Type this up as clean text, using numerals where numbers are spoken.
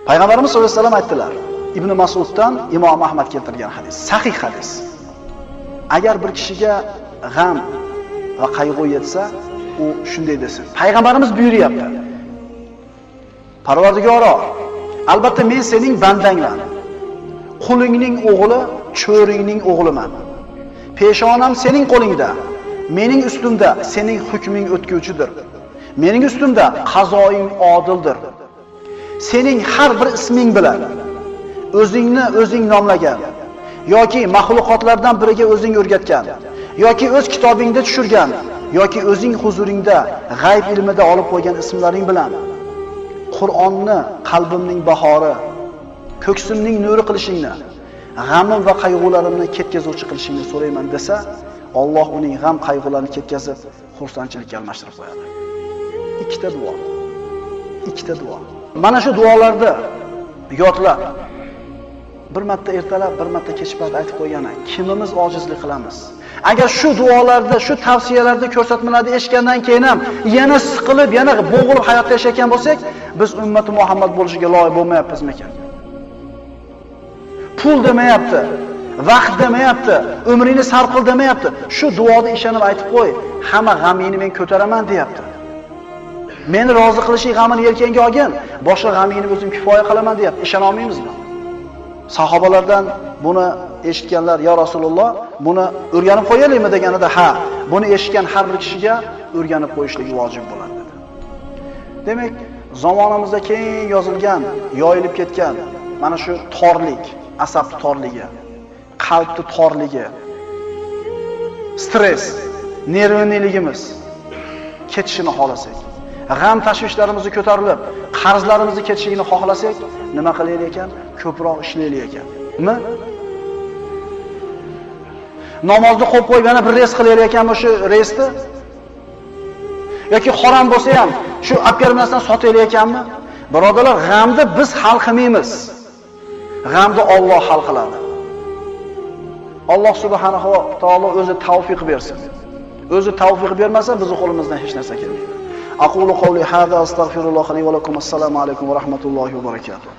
Payg'ambarimiz sollallohu alayhi vasallam aytdilar. Ibn Mas'uddan Imom Ahmad keltirgan hadis, sahih hadis. Agar bir kishiga g'am va qayg'u yetsa, u shunday desin. Payg'ambarimiz buyuryapti. Parvardigoro, albatta men sening bandangman. Qulingning o'g'li, cho'ringning o'g'liman. Peshonam sening qo'lingda, mening ustimda sening hukming o'tkuvchidir. Mening ustimda qazoing odildir. Sening har bir isming bilan o'zingni o'zing nomlagan yoki mahluqotlardan biriga o'zing o'rgatgan yoki o'z kitobingda tushirgan yoki o'zing huzuringda g'ayb ilmida olib qo'ygan ismlaring bilan Qur'onni qalbimning bahori, ko'ksimning nuri qilishingni, g'amim va qayg'ularimni ketkazuvchi qilishingni so'rayman desa, Alloh uning g'am qayg'ularini ketkazib, xursandchilikka almashtirib qo'yadi. Ikkita duo. Ikkita duo. Mana shu duolarni yodlab, bir marta ertalab, bir marta kechpart aytib qo'ygani, kimimiz ojizlik qilamiz? Agar shu duolarda, shu tavsiyalarda ko'rsatmalarni eshitgandan keyin ham yana siqilib, yana bo'g'ilib hayotda yashayotgan bo'lsak, biz ummati Muhammad bo'lishiga loyiq bo'lmayapmizmi ekan? Pul demayapti, vaqt demayapti, umringni sarf qil demayapti. Shu duoda ishonib aytib qo'y, hamma g'amingni men ko'taraman deyapti. Meni rozi qilishing g'amini yelkangga olgin, boshqa g'amingni o'zim kifoya qilaman deyapti. Ishona olmaymizmi? Sahobalardan buni eshitganlar, "Ya Rasululloh, buni o'rganib qo'yaylikmi?" deganida, "Ha, buni eshitgan har bir kishiga o'rganib qo'yishlik vojib bo'ladi" dedi. Demak, zamonimizda keng yozilgan, yoyilib ketgan mana shu torlik, asab torligi, qalbning torligi, stress, nervniligimiz ketishini xohlasak, g'am tashvishlarimizni ko'tarilib, qarzlarimizni ketishini xohlasak, nima qilaylik ekan? Ko'proq ishlaylik ekan. Nima? Namozni qo'yib qo'yib yana bir reys qilaylik ekanmi shu reysni? Yoki harom bo'lsa ham shu olib kelmasdan sotaylik ekanmi? Birodalar, g'amni biz hal qilmaymiz. G'amni Alloh hal qiladi. Alloh subhanahu va taolo o'zi tavfiq bersin. O'zi tavfiq bermasa, bizning qo'limizdan hech narsa kelmaydi. Aqulu qawli hada astaghfirulloh li va lakum. Assalomu alaykum va rahmatullohi va barakatuh.